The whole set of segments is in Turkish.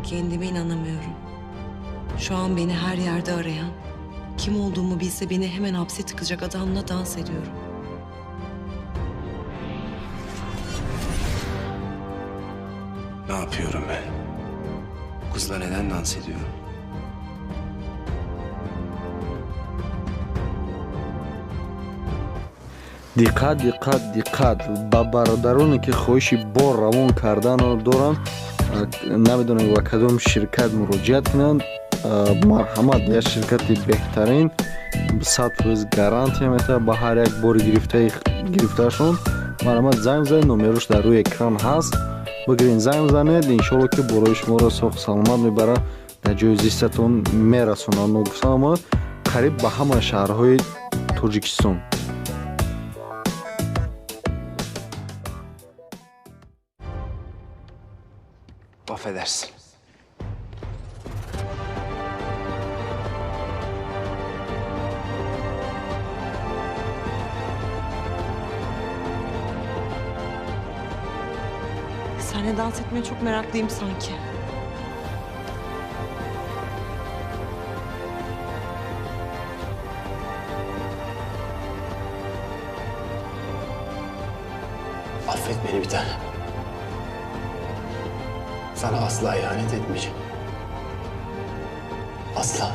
Kendime inanamıyorum. Şu an beni her yerde arayan, kim olduğumu bilse beni hemen hapse tıkacak adamla dans ediyorum. Ne yapıyorum ben? Bu kızla neden dans ediyorum? диққат диққат диққат ба бародароне ки хоҳиши бор равон карданро доранд, намедонам ба кадом ширкат муроҷиат кунанд. Марҳамат, як ширкати беҳтарин 100% гарантия метавад ба ҳар як бори гирифтаашон. Марҳамат, занг занед, номерош дар рӯи экран ҳаст. Бигирин, занг занед, иншоалло ки борои шуморо соҳ саломат мебарад, дар ҷои зистатон мерасонад. Ногуфтан омад қариб ба ҳама шаҳрҳои Тоҷикистон. Affedersin. Seninle dans etmeye çok meraklıyım sanki. Affet beni bir tane. Sana asla ihanet etmeyeceğim. Asla.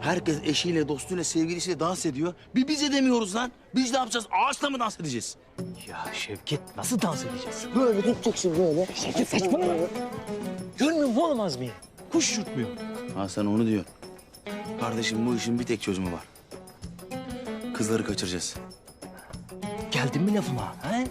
Herkes eşiyle, dostuyla, sevgilisiyle dans ediyor. Biz edemiyoruz lan. Biz ne yapacağız? Ağaçla mı dans edeceğiz? Ya Şevket nasıl dans edeceğiz? Böyle tutacaksın böyle. Şevket saçmalama. Görmüyor musun oğlum Azmi'yi? Kuş uçurtmuyor. Ha sen onu diyorsun. Kardeşim bu işin bir tek çözümü var. Kızları kaçıracağız. Geldin mi lafıma? He?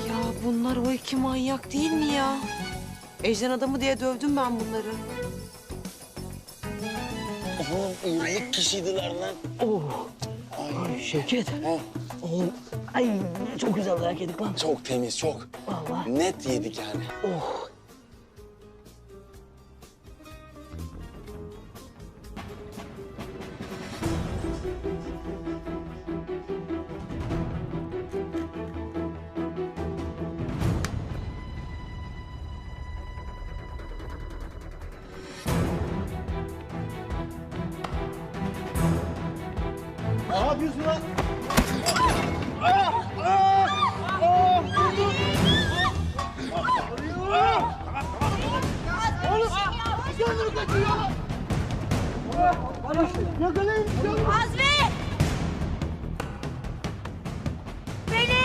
Ya bunlar o iki manyak değil mi ya? Ejder adamı diye dövdüm ben bunları. Manyak kişiydiler lan. Oh. Ay Şevket. Oğlum. Ay çok güzel dayak yedik lan. Çok temiz, çok. Vallahi. Net yedik yani. Oh. Ne yapıyorsun lan? Azmi! Beni!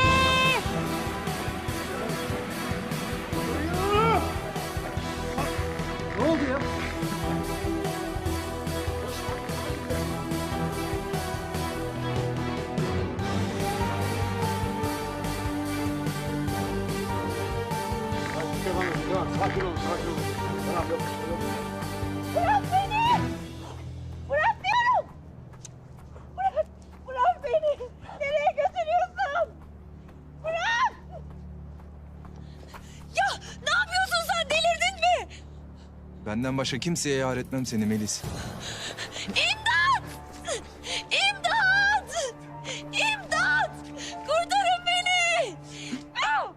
Ne oldu ya? Sakin olun, sakin olun. Bırak beni! Bırak diyorum! Bırak beni! Nereye götürüyorsun? Bırak! Ya ne yapıyorsun sen? Delirdin mi? Benden başka kimseye yar etmem seni Melis. İmdat! İmdat! İmdat! Kurtarın beni! Ah!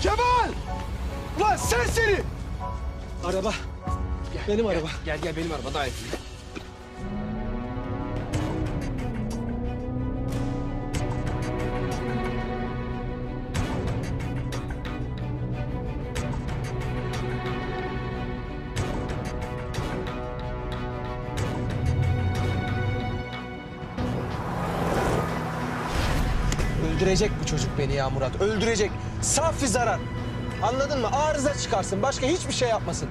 Kemal! Ulan sen seni! Araba. Benim araba. Gel benim araba daha iyi. Öldürecek bu çocuk beni ya Murat. Öldürecek. Safi zarar. Anladın mı? Arıza çıkarsın. Başka hiçbir şey yapmasın.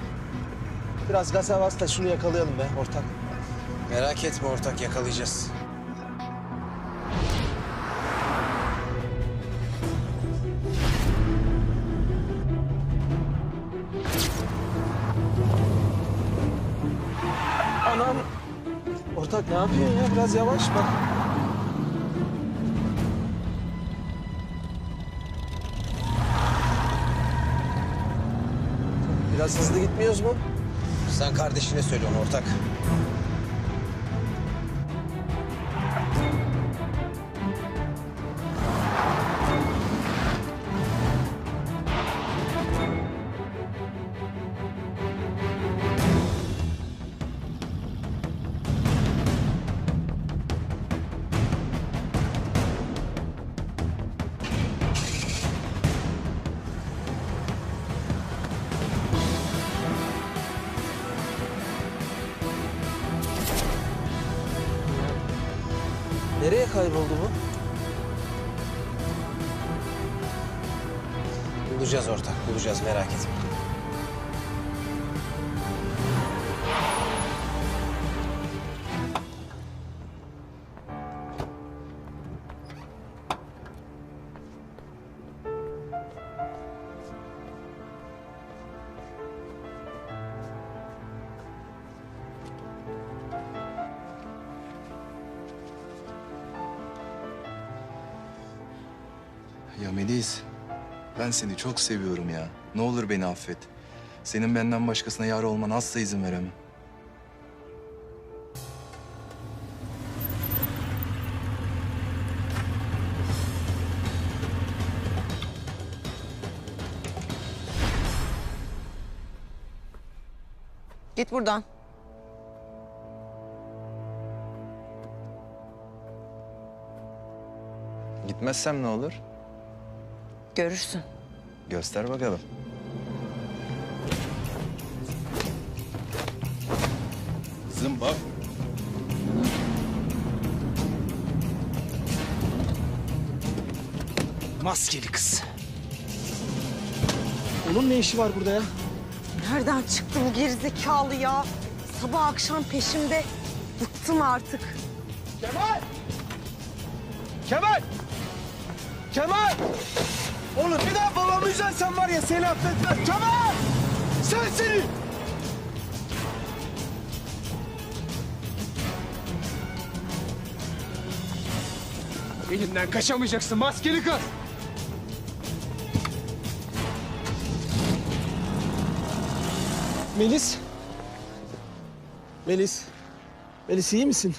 Biraz gaza bas da şunu yakalayalım be ortak. Merak etme ortak, yakalayacağız. Anam. Ortak ne yapıyorsun ya? Biraz yavaş bak. Biraz hızlı gitmiyoruz mu? Sen kardeşine söyle onu ortak. Nereye kayboldu bu? Bulacağız ortak, bulacağız, merak etme. Ya Melis, ben seni çok seviyorum ya. Ne olur beni affet. Senin benden başkasına yar olmana asla izin veremem. Git buradan. Gitmezsem ne olur? Görürsün. Göster bakalım. Zımba. Maskeli kız. Onun ne işi var burada ya? Nereden çıktı bu gerizekalı ya? Sabah akşam peşimde. Bıktım artık. Kemal! Kemal! Kemal! Oğlum bir daha babamı üzersen var ya seni affetmem. Kemal! Sensin! Elimden kaçamayacaksın maskeli kız. Melis. Melis. Melis iyi misin?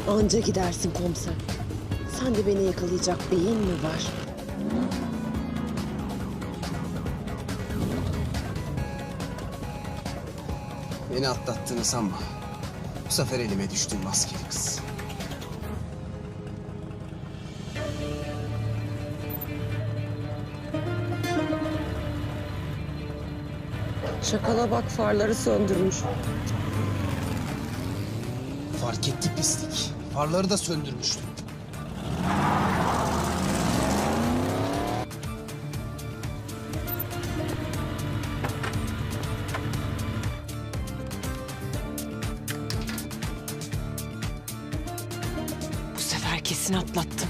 Anca gidersin komiser. Sen de beni yakalayacak beyin mi var? Beni atlattığını sanma. Bu sefer elime düştün maskeli kız. Şakala bak, farları söndürmüş. Fark etti pislik. Farları da söndürmüştüm. Bu sefer kesin atlattım.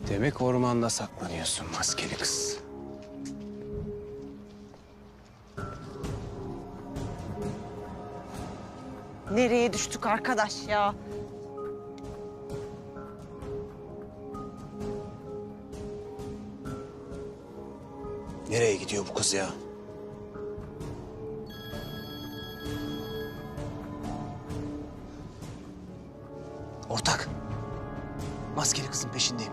Demek ormanda saklanıyorsun maskeli kız. Nereye düştük arkadaş ya? Nereye gidiyor bu kız ya? Ortak. Maskeli kızın peşindeyim.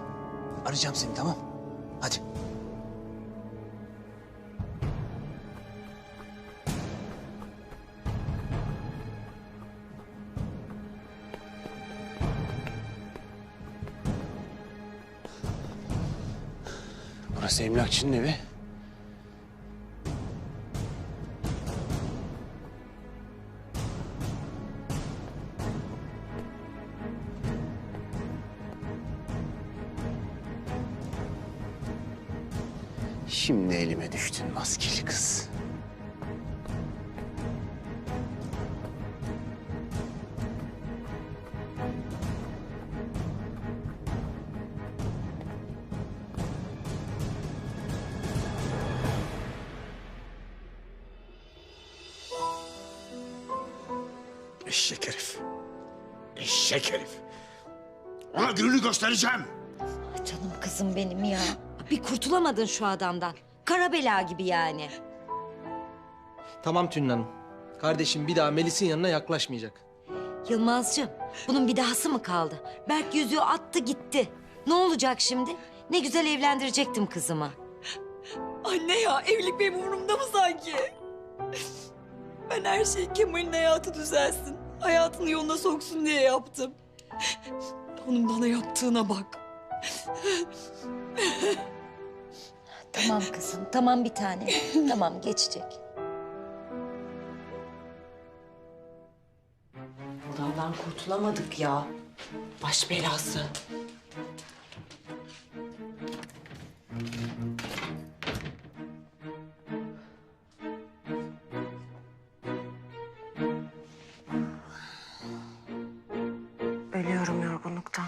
Arayacağım seni, tamam? Hadi. Burası emlakçının evi. Şimdi elime düştün maskeli kız. Eşek herif. Eşek herif. Ona gününü göstereceğim. Canım kızım benim ya. Bir kurtulamadın şu adamdan. Kara bela gibi yani. Tamam Tülin Hanım. Kardeşim bir daha Melis'in yanına yaklaşmayacak. Yılmazcığım, bunun bir dahası mı kaldı? Berk yüzüğü attı gitti. Ne olacak şimdi? Ne güzel evlendirecektim kızımı. Anne ya, evlilik benim umurumda mı sanki? Ben her şeyi Kemal'in hayatı düzelsin, hayatını yoluna soksun diye yaptım. Onun bana yaptığına bak. Tamam kızım, tamam bir tane. Tamam, geçecek. Adamdan kurtulamadık ya. Baş belası. Ölüyorum yorgunluktan.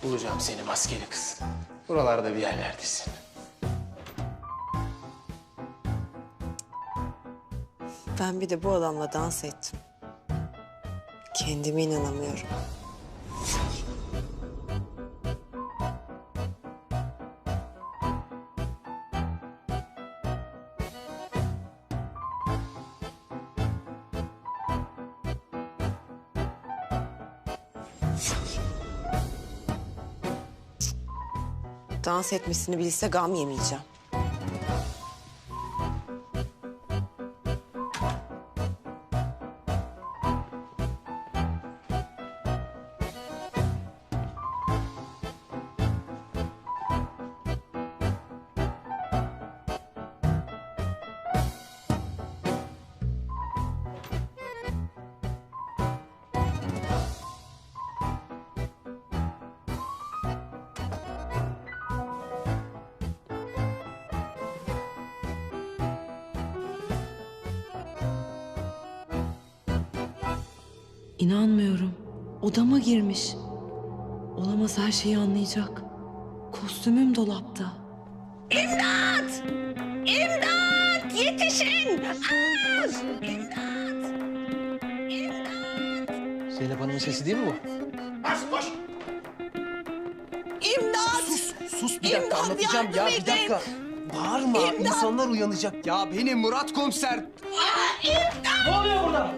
Bulacağım seni maskeli kız. Buralarda bir yerlerdesin. Ben bir de bu adamla dans ettim. Kendime inanamıyorum. Dans etmesini bilse gam yemeyeceğim. İnanmıyorum. Odama girmiş. Olamaz, her şeyi anlayacak. Kostümüm dolapta. İmdat! İmdat! Yetişin! Aa! İmdat! İmdat! Zeynep Hanım'ın sesi değil mi bu? Bas koş. İmdat! Sus bir dakika, anlatacağım ya, bir dakika. Bağırma, insanlar uyanacak. Ya benim Murat komiser. Ne oluyor burada?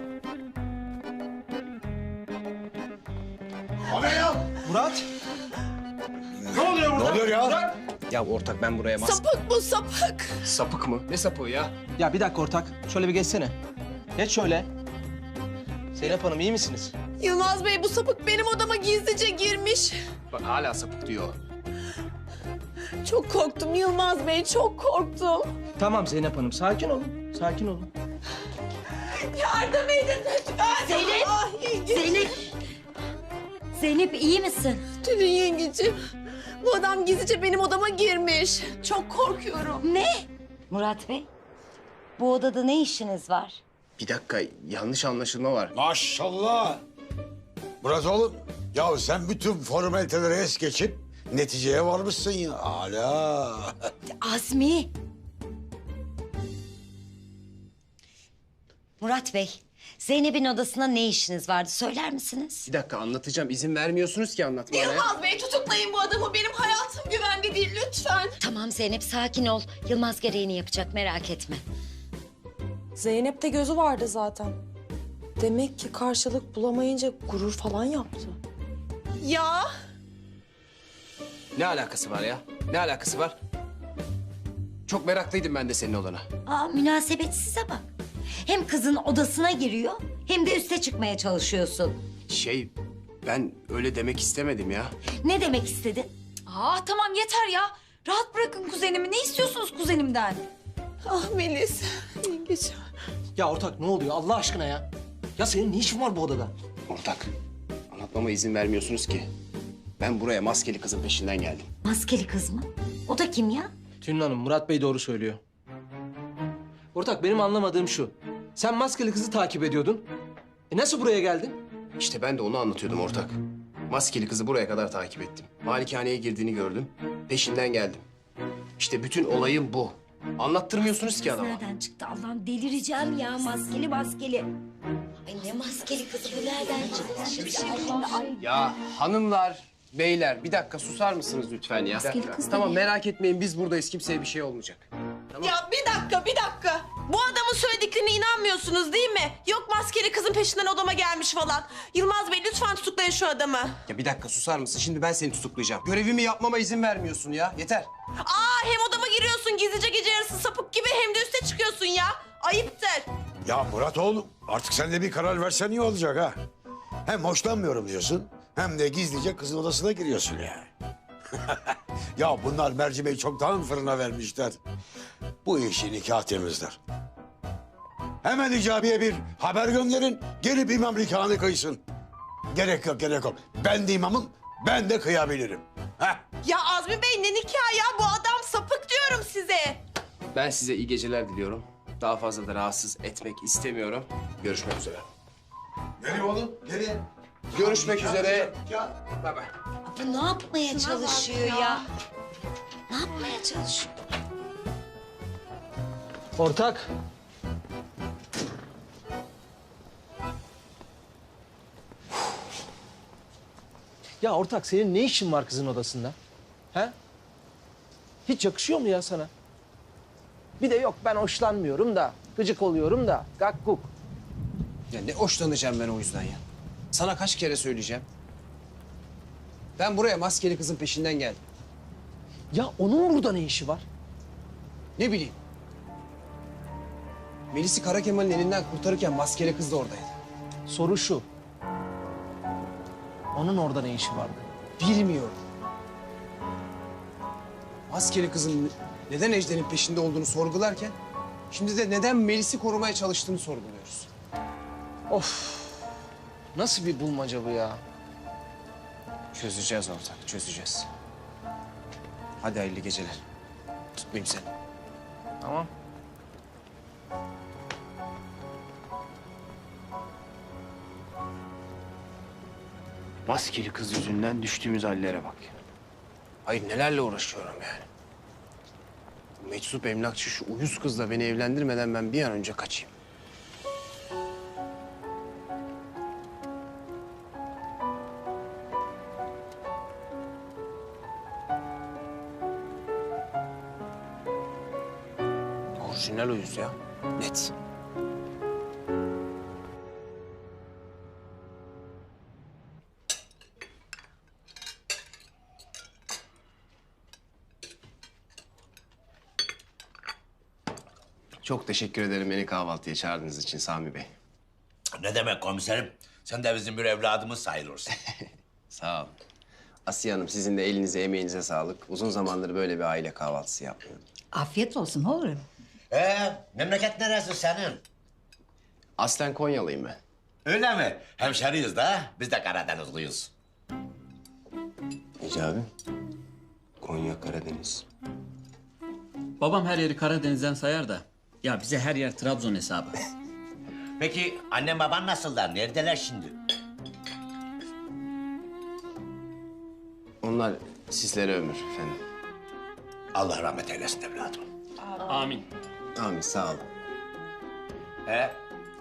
O ne ya? Murat. Ne oluyor burada? Ne oluyor ya? Ya ortak ben buraya Sapık bu, sapık. Sapık mı? Ne sapığı ya? Ya bir dakika ortak, şöyle bir geçsene. Geç şöyle. Zeynep Hanım iyi misiniz? Yılmaz Bey, bu sapık benim odama gizlice girmiş. Bak hala sapık diyor. Çok korktum Yılmaz Bey, çok korktum. Tamam Zeynep Hanım, sakin olun. Sakin olun. Yardım edin lütfen. Zeynep! Ah, yenge. Zeynep! Zeynep iyi misin? Tülin yengeciğim, bu adam gizlice benim odama girmiş. Çok korkuyorum. Ne? Murat Bey, Bu odada ne işiniz var? Bir dakika, yanlış anlaşılma var. Maşallah. Murat oğlum, ya sen bütün formaliteleri es geçip neticeye varmışsın ya. Hala. Azmi. Murat Bey, Zeynep'in odasında ne işiniz vardı söyler misiniz? Bir dakika anlatacağım. İzin vermiyorsunuz ki anlatmaya. Yılmaz Bey tutuklayın bu adamı. Benim hayatım güvende değil lütfen. Tamam Zeynep sakin ol. Yılmaz gereğini yapacak merak etme. Zeynep'te gözü vardı zaten. Demek ki karşılık bulamayınca gurur falan yaptı. Ya Ne alakası var ya? Ne alakası var? Çok meraklıydım ben de senin odana. Aa münasebetsize bak. Hem kızın odasına giriyor hem de üste çıkmaya çalışıyorsun. Ben öyle demek istemedim ya. Ne demek istedin? tamam yeter ya. Rahat bırakın kuzenimi. Ne istiyorsunuz kuzenimden? Ah Melis. Yengeç. Ya ortak ne oluyor Allah aşkına ya? Ya senin ne işin var bu odada? Ortak, anlatmama izin vermiyorsunuz ki. Ben buraya maskeli kızın peşinden geldim. Maskeli kız mı? O da kim ya? Tülin Hanım, Murat Bey doğru söylüyor. Ortak benim anlamadığım şu. Sen maskeli kızı takip ediyordun. Nasıl buraya geldin? İşte ben de onu anlatıyordum ortak. Maskeli kızı buraya kadar takip ettim. Malikaneye girdiğini gördüm. Peşinden geldim. İşte bütün olayım bu. Anlattırmıyorsunuz ki adama. Nereden çıktı Allah'ım delireceğim ya maskeli. Ay ne maskeli kızı bu nereden çıktı şimdi Allah ay. Ya hanımlar, beyler bir dakika susar mısınız lütfen ya? Tamam merak etmeyin biz buradayız. Kimseye bir şey olmayacak. Ya bir dakika. Bu adamın söylediklerine inanmıyorsunuz değil mi? Yok maskeli kızın peşinden odama gelmiş falan. Yılmaz Bey lütfen tutuklayın şu adamı. Ya bir dakika susar mısın? Şimdi ben seni tutuklayacağım. Görevimi yapmama izin vermiyorsun ya. Yeter. Hem odama giriyorsun gizlice gece yarısı sapık gibi hem de üste çıkıyorsun ya. Ayıptır. Ya Murat oğlum, artık sen de bir karar versen iyi olacak ha. Hem hoşlanmıyorum diyorsun, hem de gizlice kızın odasına giriyorsun ya. Ya bunlar mercimeği çoktan fırına vermişler. Bu işi nikah temizler. Hemen icabiye bir haber gönderin, gelip imam nikahını kıysın. Gerek yok. Ben de imamım, ben de kıyabilirim. Heh. Ya Azmi Bey ne nikah ya? Bu adam sapık diyorum size. Ben size iyi geceler diliyorum. Daha fazla da rahatsız etmek istemiyorum. Görüşmek üzere. Nereye oğlum? Nereye? Görüşmek üzere. Bay bay. Bu ne yapmaya çalışıyor ya? Ne yapmaya çalışıyor? Ortak. Ya ortak senin ne işin var kızın odasında? He? Hiç yakışıyor mu ya sana? Bir de yok ben hoşlanmıyorum da, gıcık oluyorum da, gakkuk. Ya ne hoşlanacağım ben o yüzden ya. Sana kaç kere söyleyeceğim. Ben buraya maskeli kızın peşinden geldim. Ya onun burada ne işi var? Ne bileyim. Melis'i Kara Kemal'in elinden kurtarırken maskeli kız da oradaydı. Soru şu. Onun orada ne işi vardı? Bilmiyorum. Maskeli kızın neden Ejder'in peşinde olduğunu sorgularken... ...şimdi de neden Melis'i korumaya çalıştığını sorguluyoruz. Of. Nasıl bir bulmaca bu ya? Çözeceğiz ortak, çözeceğiz. Hadi hayırlı geceler. Tutmayayım seni. Tamam. Maskeli kız yüzünden düştüğümüz hallere bak. Hayır nelerle uğraşıyorum yani. Bu meczup emlakçı şu uyuz kızla beni evlendirmeden ben bir an önce kaçayım. Orijinal uyuz ya. Net. Çok teşekkür ederim beni kahvaltıya çağırdığınız için Sami Bey. Ne demek komiserim? Sen de bizim bir evladımız sayılırsın. Sağ olun. Asiye Hanım sizin de elinize emeğinize sağlık. Uzun zamandır böyle bir aile kahvaltısı yapmıyordum. Afiyet olsun oğlum. Memleket neresi senin? Aslen Konyalıyım ben. Öyle mi? Hemşeriyiz de, biz de Karadenizliyiz. Necati abi. Konya, Karadeniz. Babam her yeri Karadeniz'den sayar da Ya bize her yer Trabzon hesabı. Peki annem baban nasıllar? Neredeler şimdi? Onlar sizlere ömür efendim. Allah rahmet eylesin evladım. Amin. Amin, sağ olun.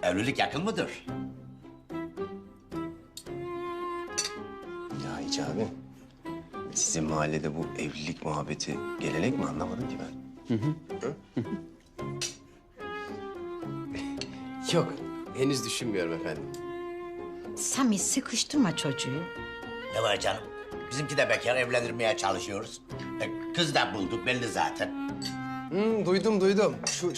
Evlilik yakın mıdır? Ya Hicabi, sizin mahallede bu evlilik muhabbeti gelenek mi anlamadım ki ben. Hı? Yok, henüz düşünmüyorum efendim. Sami sıkıştırma çocuğu. Ne var canım? Bizimki de bekar evlendirmeye çalışıyoruz. Kız da bulduk belli zaten. Duydum. Şu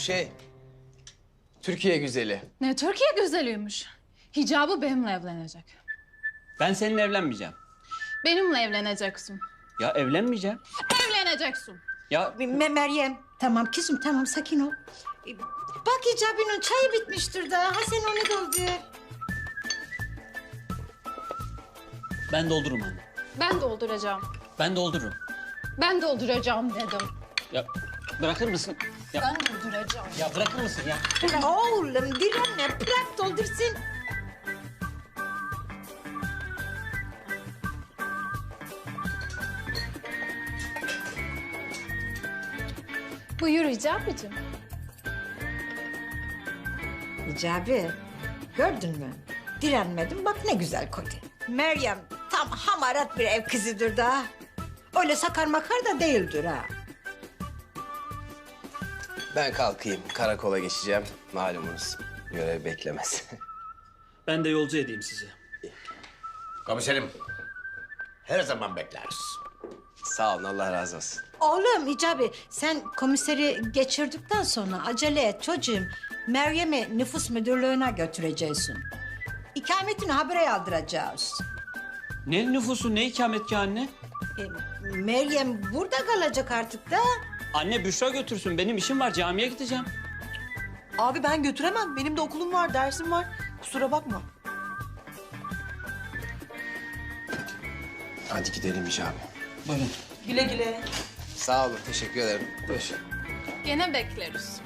Türkiye güzeli. Ne Türkiye güzeliymiş. Hicabı benimle evlenecek. Ben seninle evlenmeyeceğim. Benimle evleneceksin. Ya evlenmeyeceğim. Evleneceksin. Ya Meryem, tamam kızım tamam sakin ol. Bak Hicabi'nin çayı bitmiştir daha. Ha sen onu doldur. ben doldururum anne. Ben dolduracağım. Ben doldururum. Ben dolduracağım dedim. Ya bırakır mısın? Ya, Ben dolduracağım. ya bırakır mısın ya? Oğlum direnme bırak doldursun. Buyur Hicabi'cim. Hicabi gördün mü? Direnmedim bak ne güzel koydu. Meryem tam hamarat bir ev kızıdır da. Öyle sakar makar da değildir ha. Ben kalkayım, karakola geçeceğim. Malumunuz, görev beklemez. Ben de yolcu edeyim sizi. Komiserim, her zaman bekleriz. Sağ olun, Allah razı olsun. Oğlum Hicabi sen komiseri geçirdikten sonra acele et çocuğum. Meryem'i nüfus müdürlüğüne götüreceksin. İkametini habere yaldıracağız. Ne nüfusu, ne ikamet anne? Meryem burada kalacak artık da. Anne Büşra götürsün. Benim işim var. Camiye gideceğim. Abi ben götüremem. Benim de okulum var, dersim var. Kusura bakma. Hadi gidelim Hicabi. Buyurun. Güle güle. Sağ olun, teşekkür ederim. Buyur. Gene bekleriz.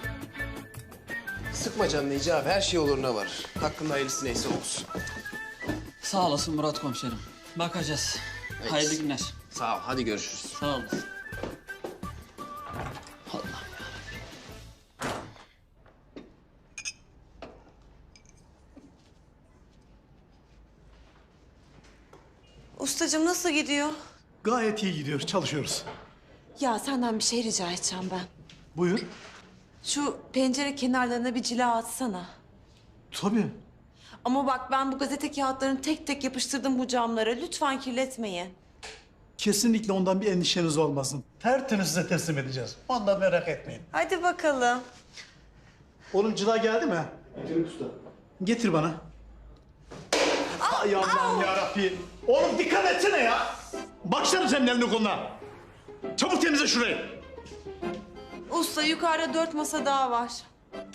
Sıkma canını Hicabi, her şey oluruna var. Hakkında hayırlısı neyse olsun. Sağ olasın Murat komiserim. Bakacağız. Evet. Hayırlı günler. Sağ ol, hadi görüşürüz. Sağ olasın. Allah. Ustacığım nasıl gidiyor? Gayet iyi gidiyor, çalışıyoruz. Ya senden bir şey rica edeceğim ben. Buyur. Şu pencere kenarlarına bir cila atsana. Tabii. Ama bak ben bu gazete kağıtlarını tek tek yapıştırdım bu camlara. Lütfen kirletmeyin. Kesinlikle ondan bir endişeniz olmasın. Tertemiz size teslim edeceğiz. Ondan merak etmeyin. Hadi bakalım. Oğlum cila geldi mi? Getir usta. Getir bana. Ay Allah'ım yarabbim. Oğlum dikkat etsene ya. Başlarım senin elini koluna. Çabuk temizle şurayı. Usta yukarıda 4 masa daha var.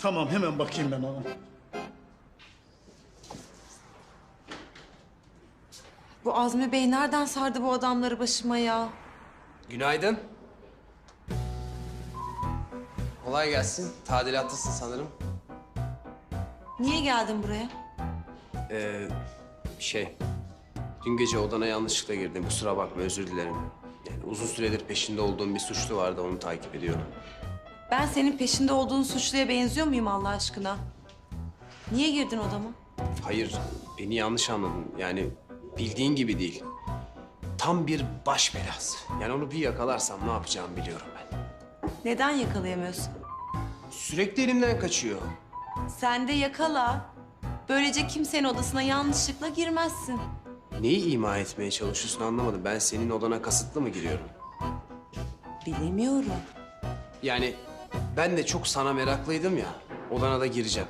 Tamam hemen bakayım ben ona. Bu Azmi Bey nereden sardı bu adamları başıma ya? Günaydın. Kolay gelsin. Tadilatlısın sanırım. Niye geldin buraya? Dün gece odana yanlışlıkla girdim. Kusura bakma, özür dilerim. Yani uzun süredir peşinde olduğum bir suçlu vardı, onu takip ediyorum. Ben senin peşinde olduğun suçluya benziyor muyum Allah aşkına? Niye girdin odama? Hayır, beni yanlış anladın. Yani bildiğin gibi değil. Tam bir baş belası. Yani onu bir yakalarsam ne yapacağımı biliyorum ben. Neden yakalayamıyorsun? Sürekli elimden kaçıyor. Sen de yakala. Böylece kimsenin odasına yanlışlıkla girmezsin. Neyi ima etmeye çalışıyorsun anlamadım. Ben senin odana kasıtlı mı giriyorum? Bilemiyorum. Yani ben de çok sana meraklıydım ya. Odana da gireceğim.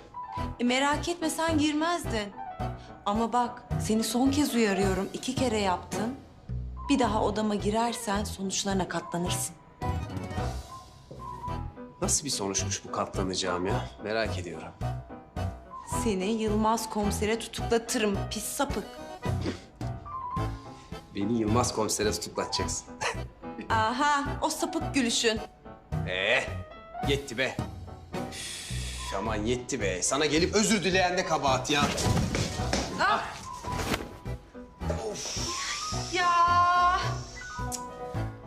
Merak etme sen girmezdin. Ama bak seni son kez uyarıyorum. 2 kere yaptın. Bir daha odama girersen sonuçlarına katlanırsın. Nasıl bir sonuçmuş bu katlanacağım ya? Merak ediyorum. Seni Yılmaz komisere tutuklatırım pis sapık. Beni Yılmaz komisere tutuklatacaksın. Aha o sapık gülüşün. Yetti be. Üf. Aman yetti be. Sana gelip özür dileyen de kabahat ya. Ya.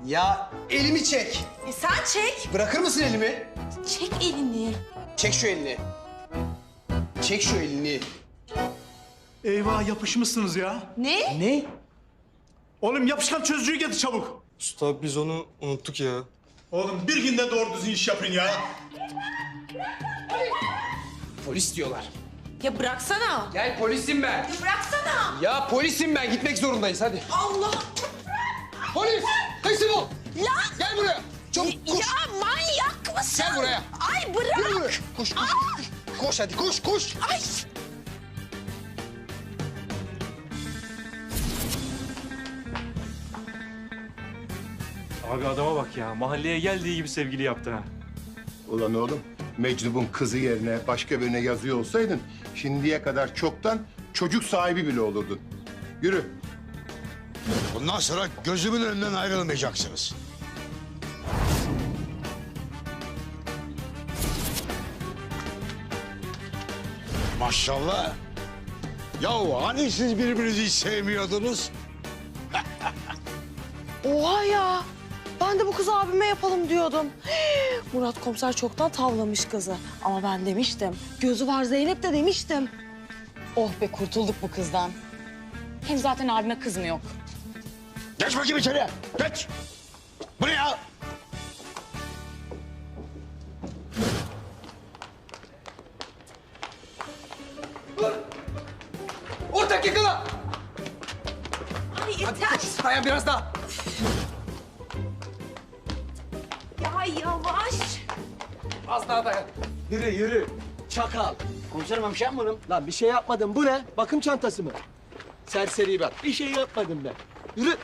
Ya elimi çek. Sen çek. Bırakır mısın elimi? Çek elini. Çek şu elini. Çek şu elini. Eyvah yapışmışsınız ya. Ne? Ne? Oğlum yapışkan çözücüyü getir çabuk. Usta biz onu unuttuk ya. Oğlum bir günde doğru düzgün iş yapın ya. Polis diyorlar. Ya bıraksana. Gel polisim ben. Ya bıraksana. Ya polisim ben. Gitmek zorundayız hadi. Allah. Polis! Teslim ol. Lan. Gel buraya. Çabuk koş. Ya manyak mısın? Gel buraya. Ay bırak. Gel buraya. Koş koş. Koş hadi koş koş. Ay. Abi adama bak ya. Mahalleye geldiği gibi sevgili yaptı ha. Ulan oğlum, Mecnun'un kızı yerine başka birine yazıyor olsaydın... ...şimdiye kadar çoktan çocuk sahibi bile olurdun. Yürü. Bundan sonra gözümün önünden ayrılmayacaksınız. Maşallah. Yahu hani siz birbirinizi hiç sevmiyordunuz? Oha ya. Ben de bu kızı abime yapalım diyordum. Murat komiser çoktan tavlamış kızı. Ama ben demiştim. Gözü var Zeynep de demiştim. Oh be kurtulduk bu kızdan. Hem zaten abime kız mı yok? Geç bakayım içeriye. Geç. Bu ne ya? Ortak yakala. Ay yeter. Dayan biraz daha. Ya yavaş. Az daha dayan. Yürü yürü. Çakal. Komiserim bir şey yapmadım. Lan bir şey yapmadım. Bu ne? Bakım çantası mı? Serseri bak. Bir şey yapmadım ben. Yürü.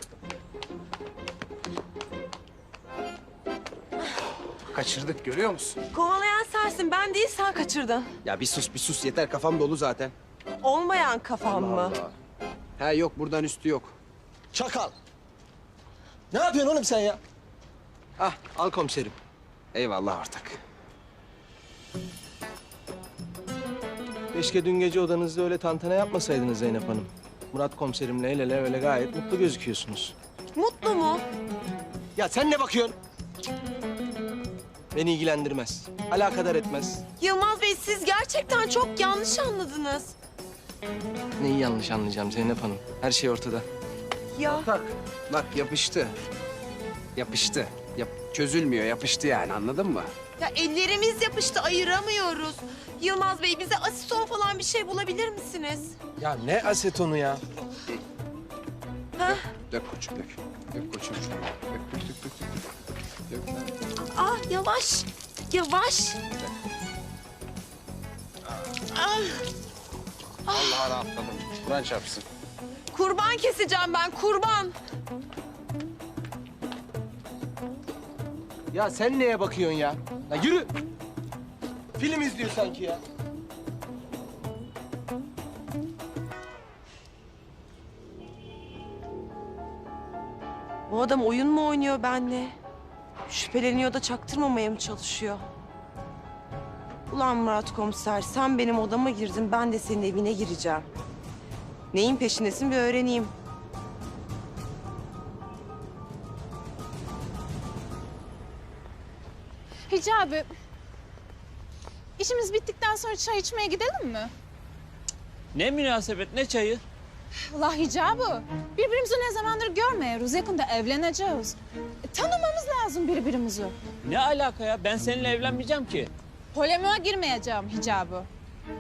Kaçırdık görüyor musun? Kovalayan sensin. Ben değil sen kaçırdın. Ya bir sus yeter kafam dolu zaten. Olmayan kafam mı? Ha yok buradan üstü yok. Çakal. Ne yapıyorsun oğlum sen ya? Ah al komiserim. Eyvallah ortak. Keşke dün gece odanızda öyle tantana yapmasaydınız Zeynep Hanım. Murat komiserimle el ele öyle gayet mutlu gözüküyorsunuz. Mutlu mu? Ya sen ne bakıyorsun? Beni ilgilendirmez. Alakadar etmez. Yılmaz Bey siz gerçekten çok yanlış anladınız. Neyi yanlış anlayacağım Zeynep Hanım? Her şey ortada. Ya. Bak yapıştı. Yapıştı. Çözülmüyor yapıştı yani anladın mı? Ya ellerimiz yapıştı ayıramıyoruz. Yılmaz Bey bize asiton falan bir şey bulabilir misiniz? Ya ne asetonu ya? Ha? Dök koçum dök. Dök koçum. Dök. Ah yavaş. Yavaş. Ah. Allah'a rahatladım. Kur'an çarpsın. Kurban keseceğim ben kurban. Ya sen neye bakıyorsun ya? Ya yürü. Film izliyor sanki ya. Bu adam oyun mu oynuyor benimle? Şüpheleniyor da çaktırmamaya mı çalışıyor? Ulan Murat komiser sen benim odama girdin ben de senin evine gireceğim. Neyin peşindesin bir öğreneyim. Hicabi, işimiz bittikten sonra çay içmeye gidelim mi? Ne münasebet, ne çayı? Allah Hicabi, birbirimizi ne zamandır görmüyoruz. Yakında evleneceğiz. Tanımamız lazım birbirimizi. Ne alaka ya? Ben seninle evlenmeyeceğim ki. Polemiğe girmeyeceğim Hicabi.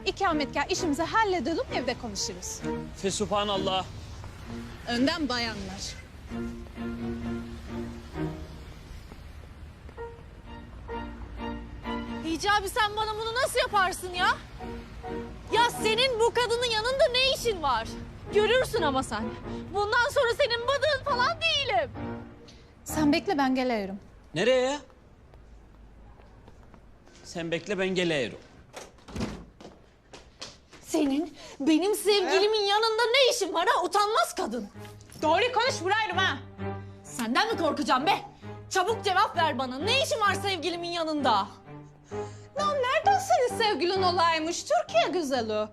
İkametgah işimizi halledelim, evde konuşuruz. Fesubhanallah. Önden bayanlar. Hicabi sen bana bunu nasıl yaparsın ya? Ya senin bu kadının yanında ne işin var? Görürsün ama sen. Bundan sonra senin badığın falan değilim. Sen bekle ben geliyorum. Nereye ya? Sen bekle ben geliyorum. Senin benim sevgilimin yanında ne işin var ha? Utanmaz kadın. Doğru konuş burayım ha. Senden mi korkacağım be? Çabuk cevap ver bana. Ne işin var sevgilimin yanında? Lan nereden senin sevgilin olaymış Türkiye güzeli?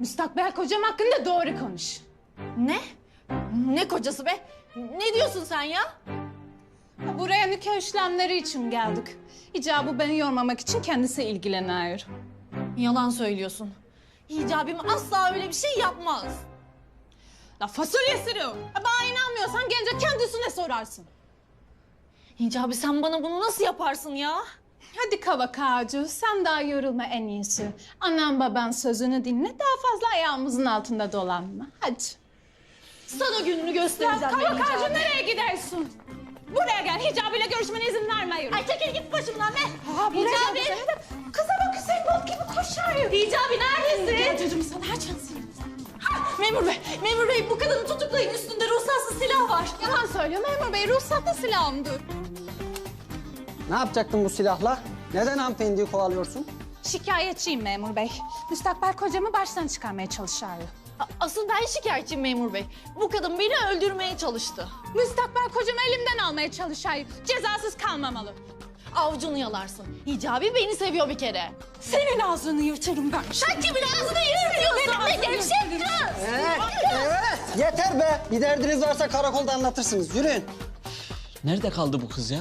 Müstakbel kocam hakkında doğru konuş. Ne? Ne kocası be? Ne diyorsun sen ya? Buraya nikah işlemleri için geldik. İcabı beni yormamak için kendisi ilgileniyor. Yalan söylüyorsun. Hicabim asla öyle bir şey yapmaz. La fasulyesini o. Bana inanmıyorsan gence kendisine sorarsın. Hicabi sen bana bunu nasıl yaparsın ya? Hadi kavak ağacı, sen daha yorulma en iyisi. Anam baban sözünü dinle, daha fazla ayağımızın altında dolanma. Hadi. Sana gününü göstereceğim Ya ben kavak ağacı Hicabi. nereye gidersin? Buraya gel, Hicabi ile görüşmene izin vermiyorum. Ay çekil git başımdan be. Buraya Hicabi. gel. Kıza bak Hüseyin Bolt gibi koşuyor. Hicabi neredesin? Gel çocuğum sana her şansın. Memur bey bu kadını tutuklayın. Üstünde ruhsatsız silah var. Yalan söylüyor memur bey, ruhsatlı silahımdır. Ne yapacaktın bu silahla? Neden hanımefendiyi kovalıyorsun? Şikayetçiyim memur bey. Müstakbel kocamı baştan çıkarmaya çalışıyor. Asıl ben şikayetçiyim memur bey. Bu kadın beni öldürmeye çalıştı. Müstakbel kocamı elimden almaya çalışıyor. Cezasız kalmamalı. Avucunu yalarsın. Hicabi beni seviyor bir kere. Senin ağzını yırtarım ben. Sen kimin ağzını yırtıyorsun? Be gevşek kız. Evet, yeter be. Bir derdiniz varsa karakolda anlatırsınız. Yürüyün. Nerede kaldı bu kız ya?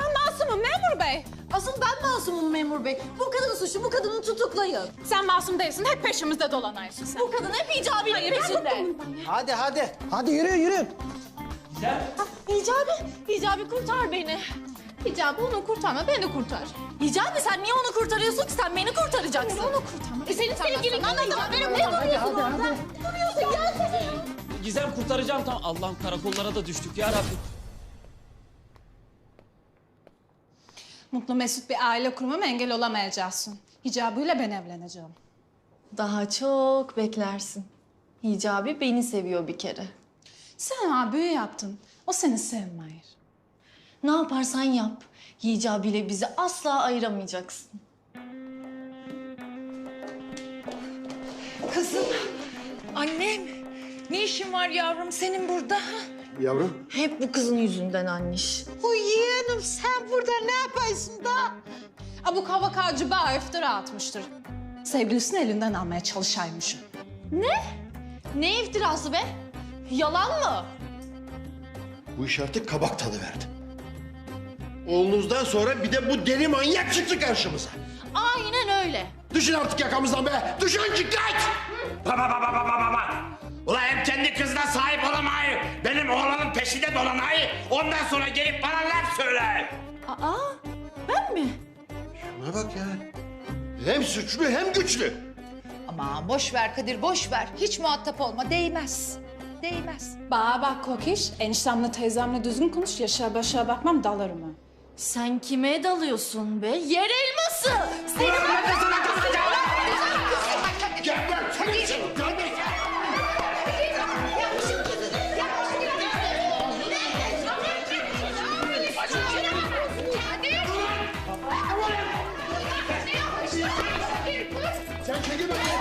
Ben masumum memur bey. Asıl ben masumum memur bey. Bu kadın suçlu, bu kadını tutuklayın. Sen masum değilsin, hep peşimizde dolanıyorsun sen. Bu kadın hep Hicabi'nin peşinde. Hadi hadi. Hadi yürüyün. Hicabi kurtar beni. Hicabi onu kurtarma, beni kurtar. Hicabi sen niye onu kurtarıyorsun ki? Sen beni kurtaracaksın. Onu kurtarma. Senin sevgilin anladın mı? Benim ne duruyorsun orada? Duruyorsun gel. Gizem kurtaracağım tamam. Allah'ım karakollara da düştük ya Rabbim. Mutlu mesut bir aile kurmama engel olamayacaksın. Hicabıyla ben evleneceğim. Daha çok beklersin. Hicabi beni seviyor bir kere. Sen abi büyü yaptın. O seni sevmiyor. Ne yaparsan yap. Hicabi ile bizi asla ayıramayacaksın. Kızım, annem. Ne işin var yavrum senin burada? Yavrum. Hep bu kızın yüzünden anniş. O yeğenim sen burada ne yapıyorsun da? Bu kavak ağacı bana iftira atmıştır. Sevgilisini elinden almaya çalışıyormuşum. Ne? Ne iftirası be? Yalan mı? Bu iş artık kabak tadı verdi. Oğlunuzdan sonra bir de bu deli manyak çıktı karşımıza. Aynen öyle. Düşün artık yakamızdan be. Düşün dikkat. Ulan hem kendi kızına sahip olamayı, benim oğlanın peşinde dolanayı, ondan sonra gelip bana laf söyle. Aa, ben mi? Şuna bak ya. Hem suçlu hem güçlü. Ama boş ver Kadir, boş ver. Hiç muhatap olma, değmez. Değmez. Bana bak Kokiş, eniştemle teyzemle düzgün konuş. Yaşa başa bakmam dalarım ha. Sen kime dalıyorsun be? Yer elması! Seni Sen çekil bakayım.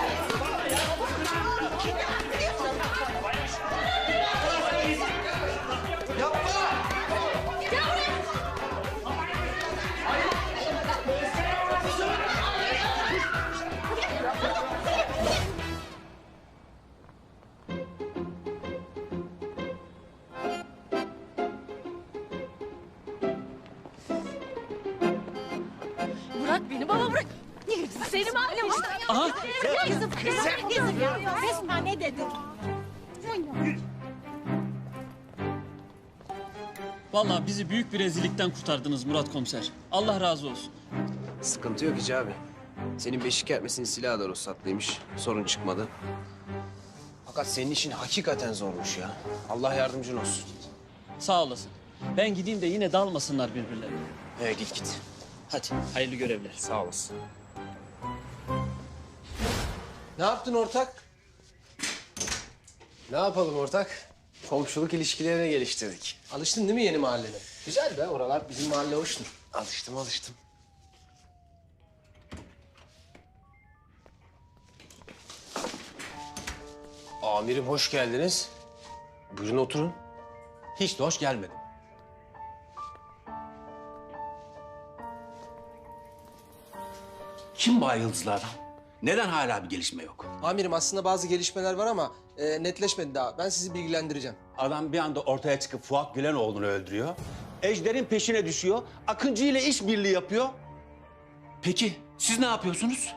bırak beni baba bırak. Seni mahallem Aha. Kızım, kızım. Resma ne dedin? Vallahi bizi büyük bir rezillikten kurtardınız Murat Komiser. Allah razı olsun. Sıkıntı yok Hicabi. Senin beşik kertmesinin silahı da ruhsatlıymış. Sorun çıkmadı. Fakat senin işin hakikaten zormuş ya. Allah yardımcın olsun. Sağ olasın. Ben gideyim de yine dalmasınlar birbirlerine. Git git. Hadi hayırlı görevler. Sağ olasın. Ne yaptın ortak? Ne yapalım ortak? Komşuluk ilişkilerini geliştirdik. Alıştın değil mi yeni mahallene? Güzel be, oralar bizim mahalle hoştur. Alıştım. Amirim hoş geldiniz. Buyurun oturun. Hiç de hoş gelmedim. Kim bu Ay Yıldızlı adam? Neden hala bir gelişme yok? Amirim aslında bazı gelişmeler var ama netleşmedi daha. Ben sizi bilgilendireceğim. Adam bir anda ortaya çıkıp Fuat Gülenoğlu'nu öldürüyor. Ejder'in peşine düşüyor. Akıncı ile işbirliği yapıyor. Peki siz ne yapıyorsunuz?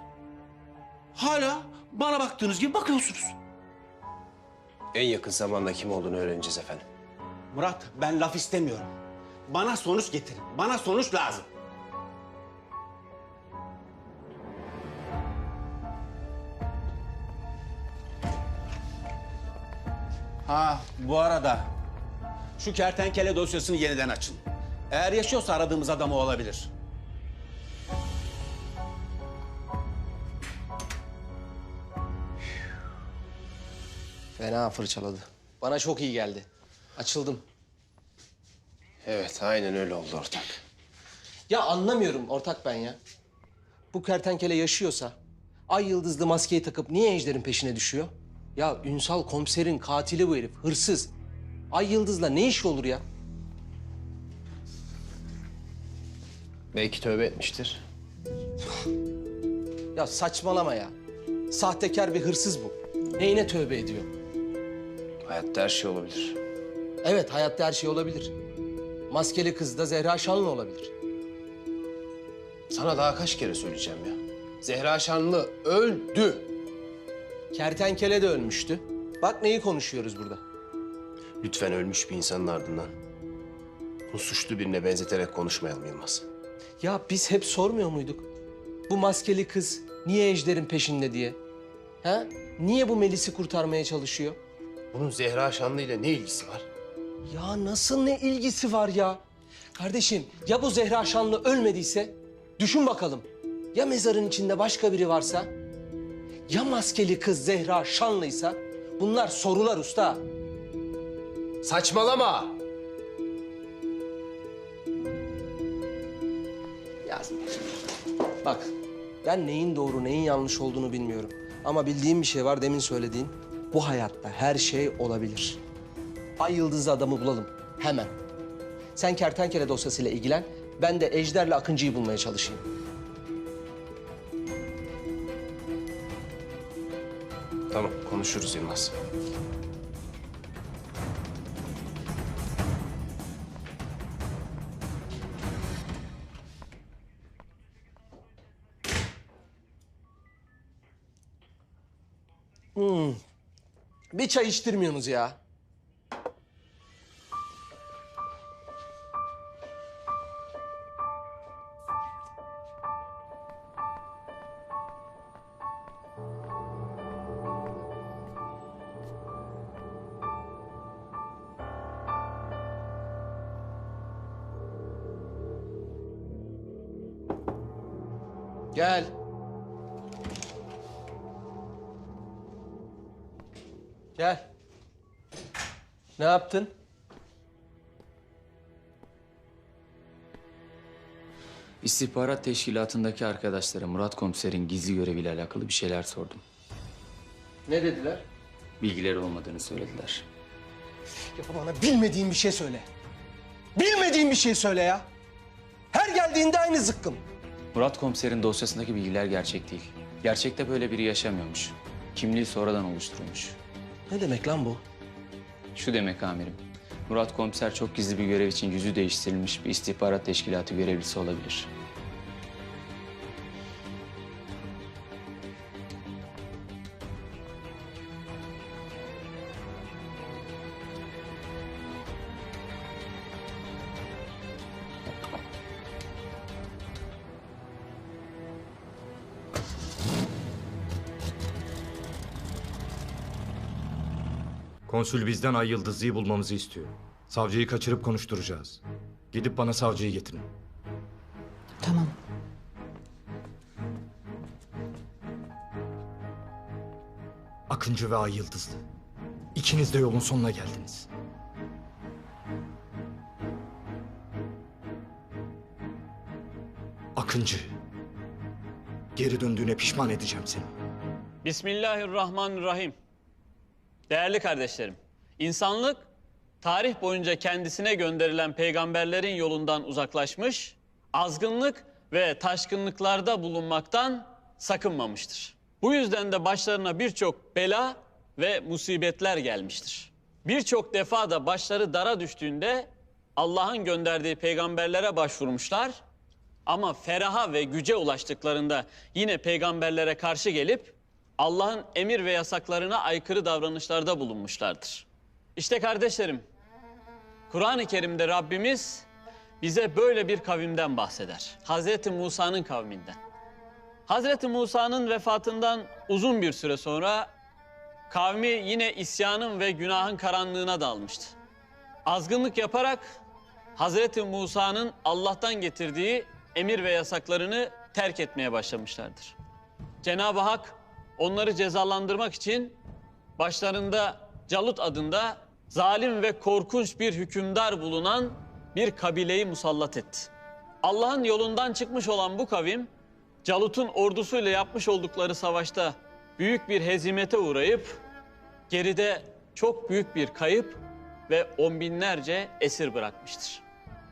Hala bana baktığınız gibi bakıyorsunuz. En yakın zamanda kim olduğunu öğreneceğiz efendim. Murat, ben laf istemiyorum. Bana sonuç getirin. Bana sonuç lazım. Ha, bu arada şu kertenkele dosyasını yeniden açın. Eğer yaşıyorsa aradığımız adam o olabilir. Fena fırçaladı. Bana çok iyi geldi. Açıldım. Evet, aynen öyle oldu ortak. Ya anlamıyorum ortak ben ya. Bu kertenkele yaşıyorsa ay yıldızlı maskeyi takıp niye Ejder'in peşine düşüyor? Ya Ünsal komiserin katili bu herif, hırsız. Ay yıldızla ne işi olur ya? Belki tövbe etmiştir. Ya saçmalama ya. Sahtekar bir hırsız bu. Neyine tövbe ediyor? Hayatta her şey olabilir. Evet, hayatta her şey olabilir. Maskeli kız da Zehra Şanlı olabilir. Sana daha kaç kere söyleyeceğim ya. Zehra Şanlı öldü. Kertenkele de ölmüştü. Bak neyi konuşuyoruz burada. Lütfen ölmüş bir insanın ardından bunu suçlu birine benzeterek konuşmayalım Yılmaz. Ya biz hep sormuyor muyduk? Bu maskeli kız niye Ejder'in peşinde diye? Ha? Niye bu Melis'i kurtarmaya çalışıyor? Bunun Zehra Şanlı ile ne ilgisi var? Ya nasıl ne ilgisi var ya? Kardeşim ya bu Zehra Şanlı ölmediyse? Düşün bakalım. Ya mezarın içinde başka biri varsa? Ya maskeli kız Zehra Şanlı'ysa? Bunlar sorular usta. Saçmalama! Ya bak ben neyin doğru neyin yanlış olduğunu bilmiyorum. Ama bildiğim bir şey var demin söylediğin. Bu hayatta her şey olabilir. Ay yıldızlı adamı bulalım hemen. Sen kertenkele dosyasıyla ilgilen. Ben de Ejder'le Akıncı'yı bulmaya çalışayım. Tamam, konuşuruz Yılmaz. Bir çay içtirmiyorsunuz ya. Gel. Gel. Ne yaptın? İstihbarat teşkilatındaki arkadaşlara Murat Komiser'in gizli göreviyle alakalı bir şeyler sordum. Ne dediler? Bilgileri olmadığını söylediler. Ya bana bilmediğin bir şey söyle. Bilmediğin bir şey söyle ya. Her geldiğinde aynı zıkkım. Murat Komiser'in dosyasındaki bilgiler gerçek değil. Gerçekte böyle biri yaşamıyormuş. Kimliği sonradan oluşturulmuş. Ne demek lan bu? Şu demek amirim. Murat Komiser çok gizli bir görev için yüzü değiştirilmiş bir istihbarat teşkilatı görevlisi olabilir. Konsül bizden Ay Yıldızlı'yı bulmamızı istiyor. Savcıyı kaçırıp konuşturacağız. Gidip bana savcıyı getirin. Tamam. Akıncı ve Ay Yıldızlı. İkiniz de yolun sonuna geldiniz. Akıncı. Geri döndüğüne pişman edeceğim seni. Bismillahirrahmanirrahim. Değerli kardeşlerim, insanlık tarih boyunca kendisine gönderilen peygamberlerin yolundan uzaklaşmış, azgınlık ve taşkınlıklarda bulunmaktan sakınmamıştır. Bu yüzden de başlarına birçok bela ve musibetler gelmiştir. Birçok defa da başları dara düştüğünde Allah'ın gönderdiği peygamberlere başvurmuşlar. Ama feraha ve güce ulaştıklarında yine peygamberlere karşı gelip Allah'ın emir ve yasaklarına aykırı davranışlarda bulunmuşlardır. İşte kardeşlerim, Kur'an-ı Kerim'de Rabbimiz bize böyle bir kavimden bahseder. Hazreti Musa'nın kavminden. Hazreti Musa'nın vefatından uzun bir süre sonra kavmi yine isyanın ve günahın karanlığına dalmıştı. Azgınlık yaparak Hazreti Musa'nın Allah'tan getirdiği emir ve yasaklarını terk etmeye başlamışlardır. Cenab-ı Hak onları cezalandırmak için başlarında Calut adında zalim ve korkunç bir hükümdar bulunan bir kabileyi musallat etti. Allah'ın yolundan çıkmış olan bu kavim, Calut'un ordusuyla yapmış oldukları savaşta büyük bir hezimete uğrayıp geride çok büyük bir kayıp ve on binlerce esir bırakmıştır.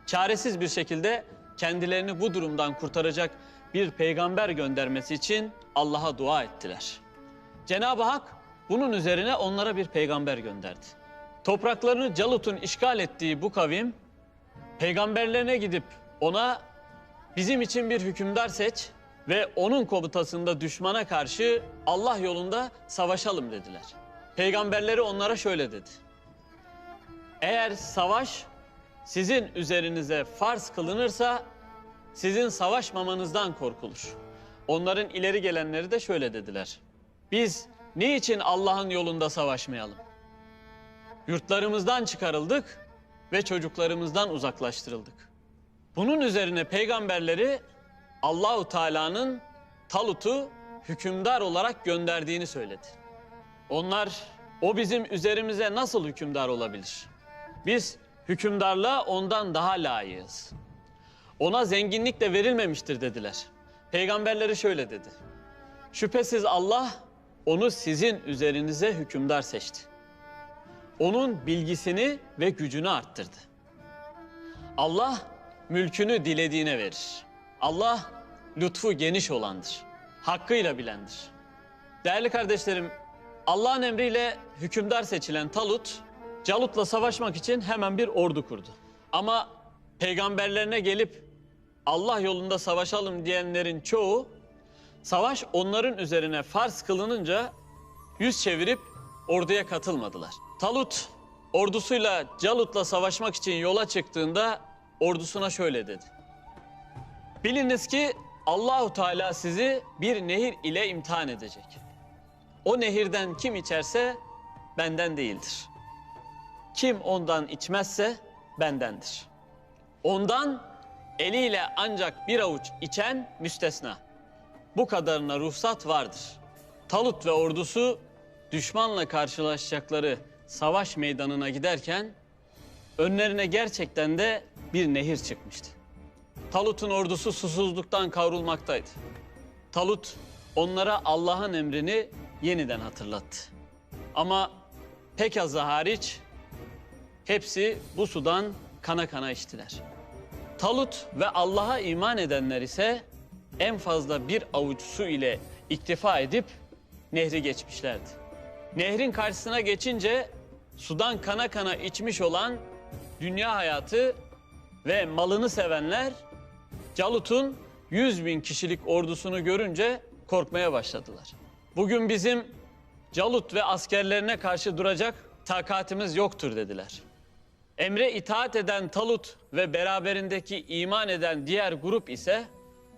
Çaresiz bir şekilde kendilerini bu durumdan kurtaracak bir peygamber göndermesi için Allah'a dua ettiler. Cenab-ı Hak bunun üzerine onlara bir peygamber gönderdi. Topraklarını Calut'un işgal ettiği bu kavim, peygamberlerine gidip ona bizim için bir hükümdar seç ve onun komutasında düşmana karşı Allah yolunda savaşalım dediler. Peygamberleri onlara şöyle dedi: eğer savaş sizin üzerinize farz kılınırsa sizin savaşmamanızdan korkulur. Onların ileri gelenleri de şöyle dediler: biz niçin Allah'ın yolunda savaşmayalım? Yurtlarımızdan çıkarıldık ve çocuklarımızdan uzaklaştırıldık. Bunun üzerine peygamberleri Allahu Teala'nın Talut'u hükümdar olarak gönderdiğini söyledi. Onlar, o bizim üzerimize nasıl hükümdar olabilir? Biz hükümdarlığa ondan daha layığız. Ona zenginlik de verilmemiştir dediler. Peygamberleri şöyle dedi: şüphesiz Allah onu sizin üzerinize hükümdar seçti. Onun bilgisini ve gücünü arttırdı. Allah mülkünü dilediğine verir. Allah lütfu geniş olandır. Hakkıyla bilendir. Değerli kardeşlerim, Allah'ın emriyle hükümdar seçilen Talut, Calut'la savaşmak için hemen bir ordu kurdu. Ama peygamberlerine gelip Allah yolunda savaşalım diyenlerin çoğu, savaş onların üzerine farz kılınınca yüz çevirip orduya katılmadılar. Talut ordusuyla Calut'la savaşmak için yola çıktığında ordusuna şöyle dedi: biliniz ki Allahu Teala sizi bir nehir ile imtihan edecek. O nehirden kim içerse benden değildir. Kim ondan içmezse bendendir. Ondan eliyle ancak bir avuç içen müstesna. Bu kadarına ruhsat vardır. Talut ve ordusu düşmanla karşılaşacakları savaş meydanına giderken önlerine gerçekten de bir nehir çıkmıştı. Talut'un ordusu susuzluktan kavrulmaktaydı. Talut onlara Allah'ın emrini yeniden hatırlattı. Ama pek azı hariç hepsi bu sudan kana kana içtiler. Talut ve Allah'a iman edenler ise en fazla bir avuç su ile iktifa edip nehri geçmişlerdi. Nehrin karşısına geçince sudan kana kana içmiş olan dünya hayatı ve malını sevenler Calut'un 100.000 kişilik ordusunu görünce korkmaya başladılar. Bugün bizim Calut ve askerlerine karşı duracak takatimiz yoktur dediler. Emre itaat eden Talut ve beraberindeki iman eden diğer grup ise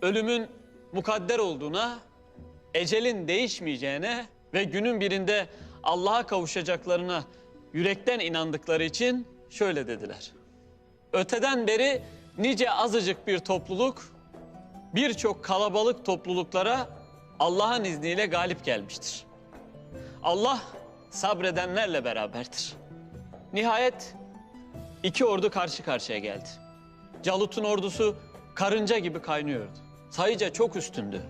ölümün mukadder olduğuna, ecelin değişmeyeceğine ve günün birinde Allah'a kavuşacaklarına yürekten inandıkları için şöyle dediler: öteden beri nice azıcık bir topluluk birçok kalabalık topluluklara Allah'ın izniyle galip gelmiştir. Allah sabredenlerle beraberdir. Nihayet iki ordu karşı karşıya geldi. Calut'un ordusu karınca gibi kaynıyordu. Sayıca çok üstündü.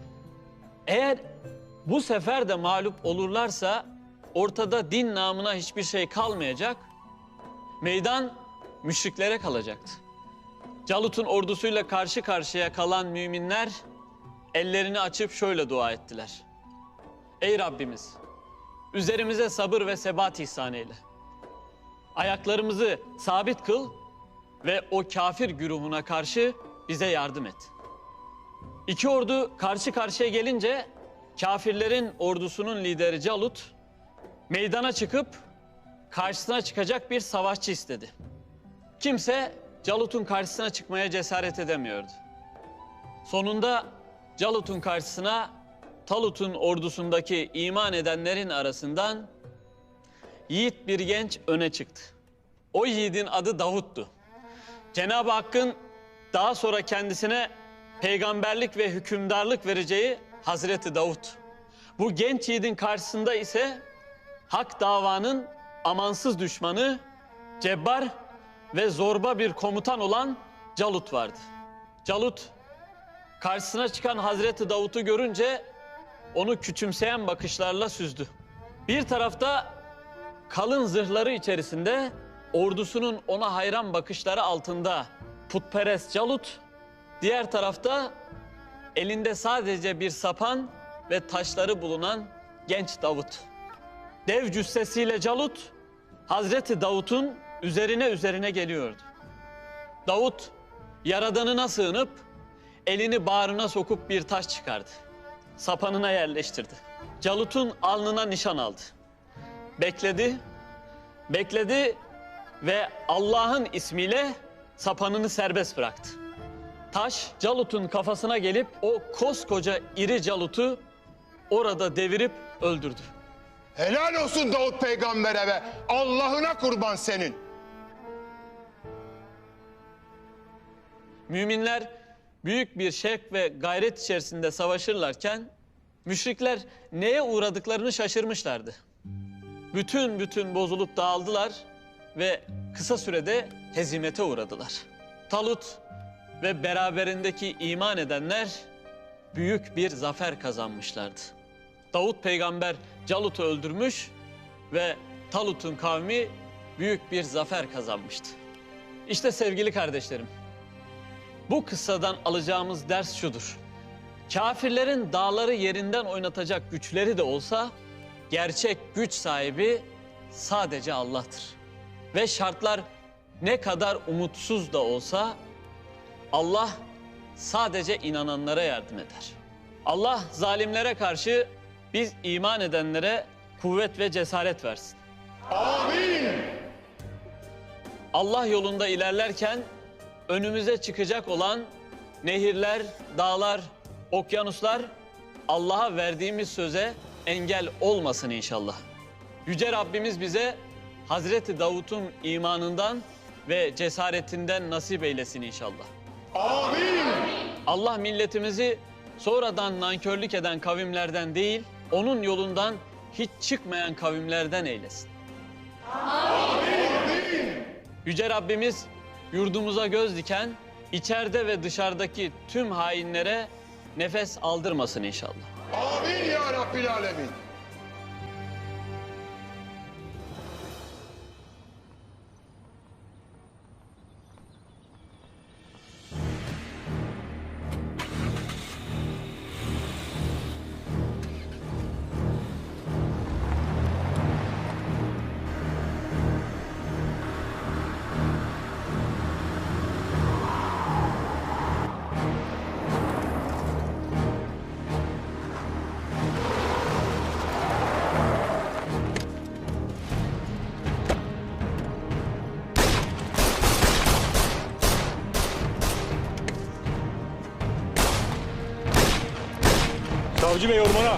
Eğer bu sefer de mağlup olurlarsa ortada din namına hiçbir şey kalmayacak, meydan müşriklere kalacaktı. Calut'un ordusuyla karşı karşıya kalan müminler ellerini açıp şöyle dua ettiler. Ey Rabbimiz, üzerimize sabır ve sebat ihsan eyle. Ayaklarımızı sabit kıl ve o kafir güruhuna karşı bize yardım et. İki ordu karşı karşıya gelince kafirlerin ordusunun lideri Calut meydana çıkıp karşısına çıkacak bir savaşçı istedi. Kimse Calut'un karşısına çıkmaya cesaret edemiyordu. Sonunda Calut'un karşısına Talut'un ordusundaki iman edenlerin arasından yiğit bir genç öne çıktı. O yiğidin adı Davut'tu. Cenab-ı Hakk'ın daha sonra kendisine peygamberlik ve hükümdarlık vereceği Hazreti Davut. Bu genç yiğidin karşısında ise hak davanın amansız düşmanı, cebbar ve zorba bir komutan olan Calut vardı. Calut karşısına çıkan Hazreti Davut'u görünce onu küçümseyen bakışlarla süzdü. Bir tarafta kalın zırhları içerisinde ordusunun ona hayran bakışları altında putperest Calut, diğer tarafta elinde sadece bir sapan ve taşları bulunan genç Davut. Dev cüssesiyle Calut, Hazreti Davut'un üzerine geliyordu. Davut, Yaradanına sığınıp, elini bağrına sokup bir taş çıkardı. Sapanına yerleştirdi. Calut'un alnına nişan aldı. Bekledi ve Allah'ın ismiyle sapanını serbest bıraktı. Taş Calut'un kafasına gelip o koskoca iri Calut'u orada devirip öldürdü. Helal olsun Davut peygambere ve Allah'ına kurban senin. Müminler büyük bir şevk ve gayret içerisinde savaşırlarken müşrikler neye uğradıklarını şaşırmışlardı. Bütün bozulup dağıldılar ve kısa sürede hezimete uğradılar. Talut ve beraberindeki iman edenler büyük bir zafer kazanmışlardı. Davut peygamber Calut'u öldürmüş ve Talut'un kavmi büyük bir zafer kazanmıştı. İşte sevgili kardeşlerim, bu kıssadan alacağımız ders şudur. Kafirlerin dağları yerinden oynatacak güçleri de olsa gerçek güç sahibi sadece Allah'tır. Ve şartlar ne kadar umutsuz da olsa Allah sadece inananlara yardım eder. Allah zalimlere karşı biz iman edenlere kuvvet ve cesaret versin. Amin. Allah yolunda ilerlerken önümüze çıkacak olan nehirler, dağlar, okyanuslar Allah'a verdiğimiz söze engel olmasın inşallah. Yüce Rabbimiz bize Hazreti Davut'un imanından ve cesaretinden nasip eylesin inşallah. Amin. Allah milletimizi sonradan nankörlük eden kavimlerden değil, onun yolundan hiç çıkmayan kavimlerden eylesin. Amin. Yüce Rabbimiz yurdumuza göz diken, içeride ve dışarıdaki tüm hainlere nefes aldırmasın inşallah. Amin ya Rabbil Alemin. Savcı Bey ormana.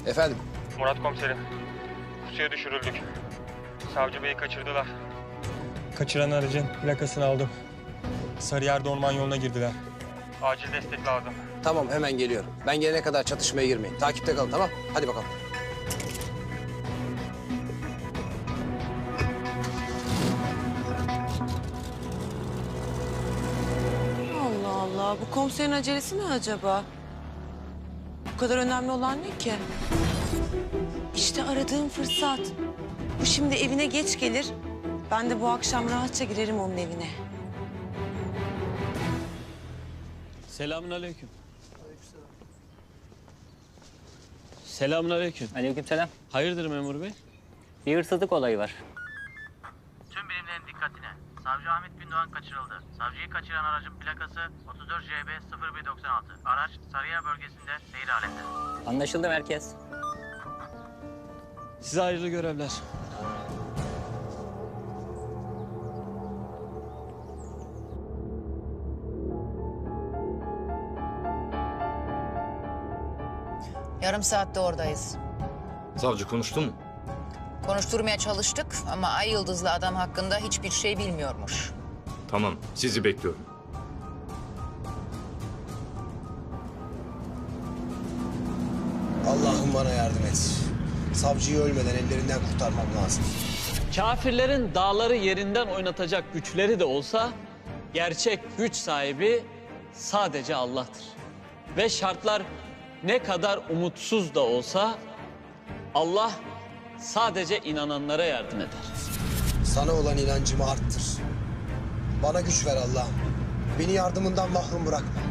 Efendim? Murat komiserim, pusuya düşürüldük. Savcı Bey'i kaçırdılar. Kaçıran aracın plakasını aldım. Sarıyer'de orman yoluna girdiler. Acil destek lazım. Tamam hemen geliyorum. Ben gelene kadar çatışmaya girmeyin. Takipte kalın tamam? Hadi bakalım. Allah Allah, bu komiserin acelesi ne acaba? Bu kadar önemli olan ne ki? İşte aradığım fırsat. Bu şimdi evine geç gelir. Ben de bu akşam rahatça girerim onun evine. Selamünaleyküm. Selamünaleyküm. Aleykümselam. Hayırdır memur bey? Bir hırsızlık olayı var. Tüm birimlerin dikkatine. Savcı Ahmet Gündoğan kaçırıldı. Savcıyı kaçıran aracın plakası 34 JB 0196. Araç Sarıyer bölgesinde seyir halinde. Anlaşıldı merkez. Size hayırlı görevler. Yarım saatte oradayız. Savcı konuştu mu? Konuşturmaya çalıştık ama Ay Yıldızlı adam hakkında hiçbir şey bilmiyormuş. Tamam, sizi bekliyorum. Allah'ım bana yardım et. Savcıyı ölmeden ellerinden kurtarmam lazım. Kafirlerin dağları yerinden oynatacak güçleri de olsa gerçek güç sahibi sadece Allah'tır. Ve şartlar ne kadar umutsuz da olsa Allah sadece inananlara yardım eder. Sana olan inancımı arttır. Bana güç ver Allah'ım. Beni yardımından mahrum bırakma.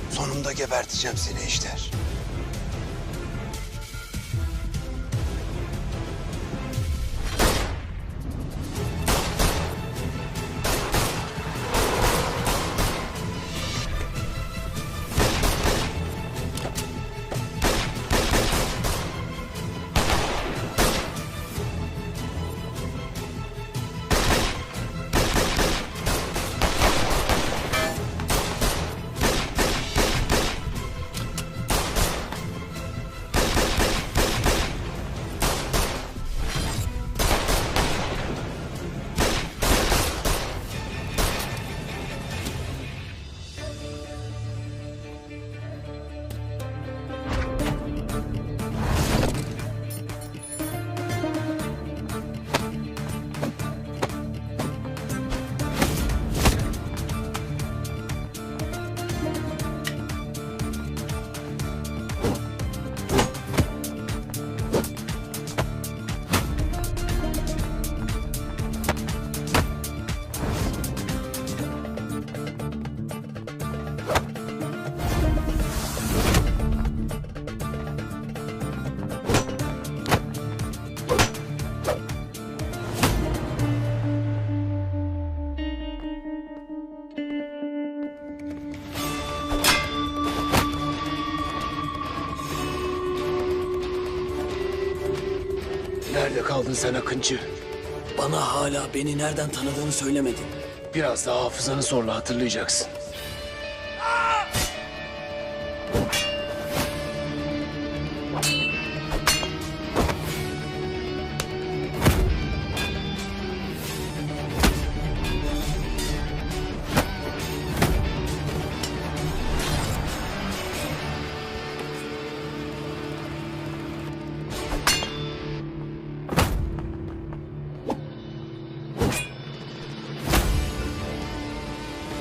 Sonunda geberteceğim seni Ejder. Nerede kaldın sen Akıncı? Bana hala beni nereden tanıdığını söylemedin. Biraz daha hafızanı zorla hatırlayacaksın.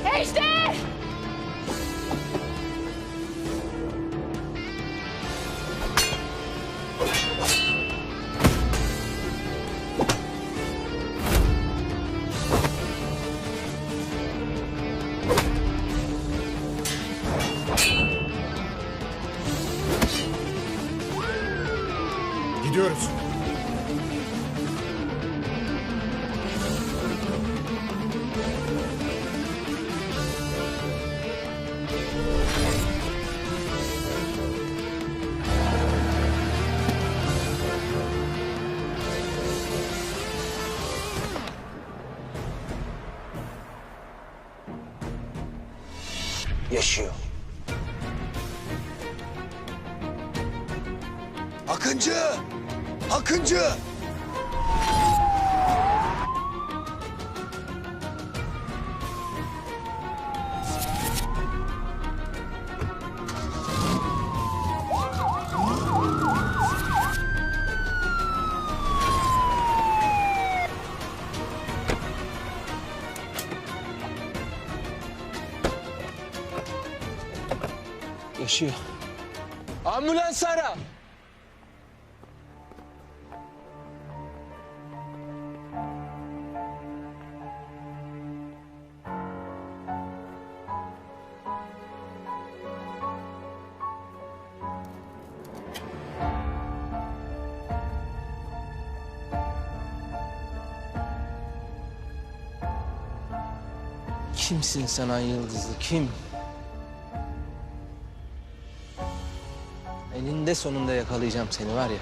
Ejder! Gidiyoruz. yaşıyor. Akıncı! Akıncı! Yaşıyor. Ambulans ara. Kimsin sen Ay Yıldızlı, kim? Eninde sonunda yakalayacağım seni var ya.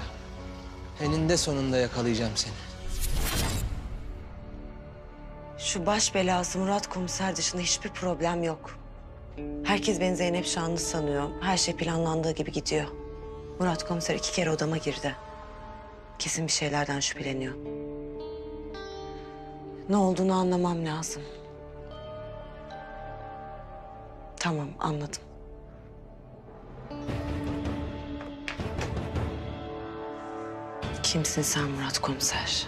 Eninde sonunda yakalayacağım seni. Şu baş belası Murat komiser dışında hiçbir problem yok. Herkes beni Zeynep Şanlı sanıyor. Her şey planlandığı gibi gidiyor. Murat komiser 2 kere odama girdi. Kesin bir şeylerden şüpheleniyor. Ne olduğunu anlamam lazım. Tamam, anladım. Kimsin sen Murat komiser?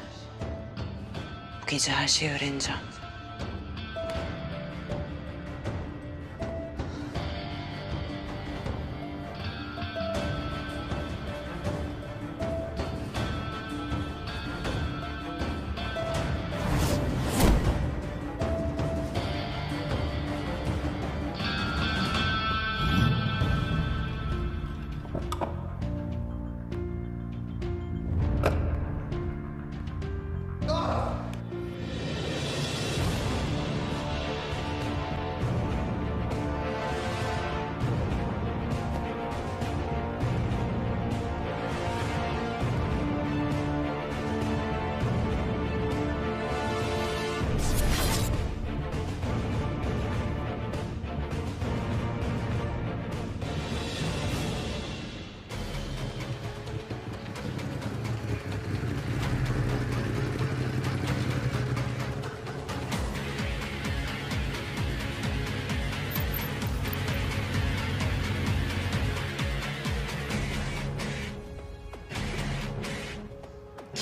Bu gece her şeyi öğreneceğim.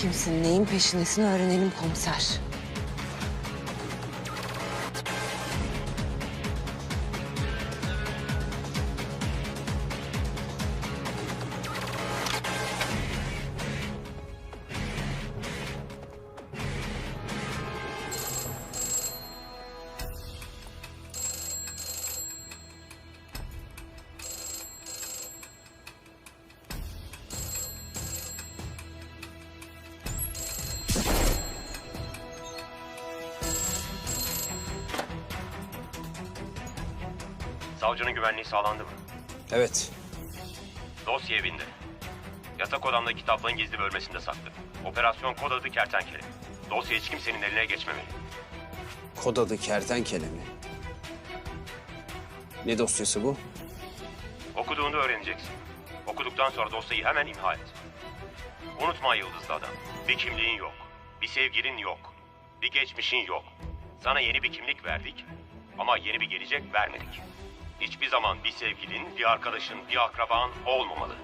Kimsin, neyin peşindesin öğrenelim komiser. Savcının güvenliği sağlandı mı? Evet. Dosya evinde. Yatak odamda kitaplığın gizli bölmesinde saklı. Operasyon kod adı Kertenkele. Dosya hiç kimsenin eline geçmemeli. Kod adı Kertenkele mi? Ne dosyası bu? Okuduğunu öğreneceksin. Okuduktan sonra dosyayı hemen imha et. Unutma Yıldızlı adam. Bir kimliğin yok. Bir sevgilin yok. Bir geçmişin yok. Sana yeni bir kimlik verdik ama yeni bir gelecek vermedik. Hiçbir zaman bir sevgilin, bir arkadaşın, bir akraban olmamalı.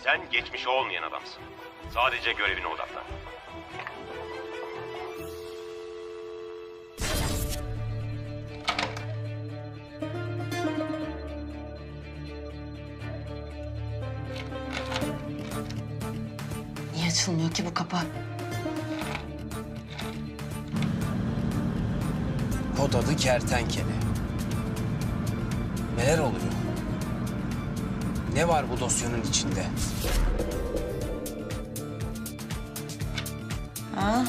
Sen geçmişi olmayan adamsın. Sadece görevine odaklan. Niye açılmıyor ki bu kapı? Kod adı Kertenkele. Neler oluyor? Ne var bu dosyanın içinde? Ha?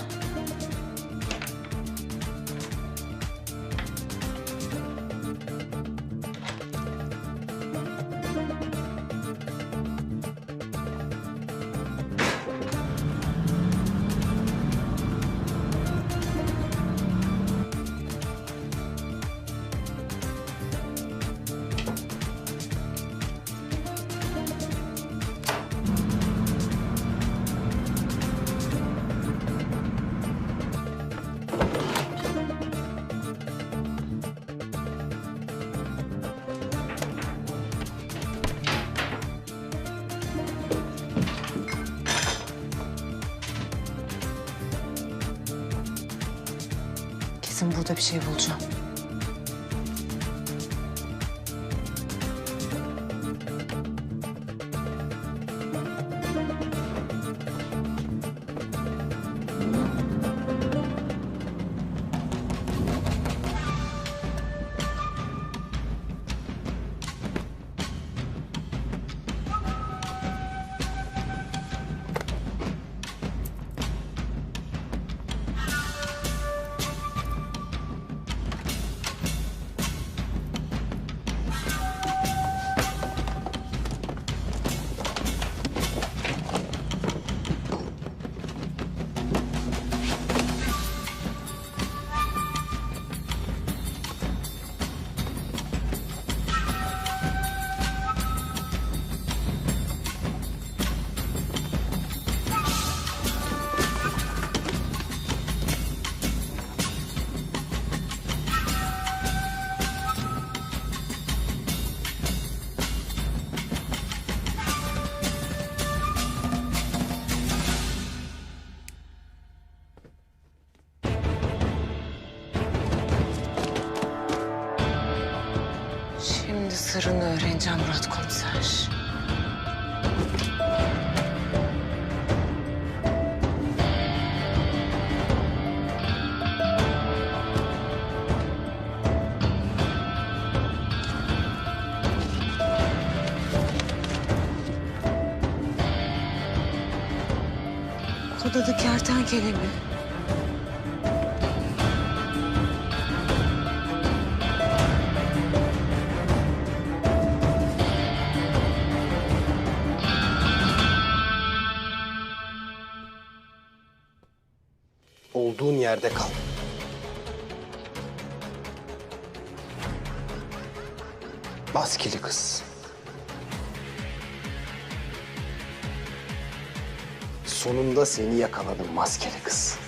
Kesin burada bir şey bulacağım. Şimdi sırrını öğreneceğim Murat Komiser. Odada kertenkele mi? Olduğun yerde kal. Maskeli kız. Sonunda seni yakaladım maskeli kız.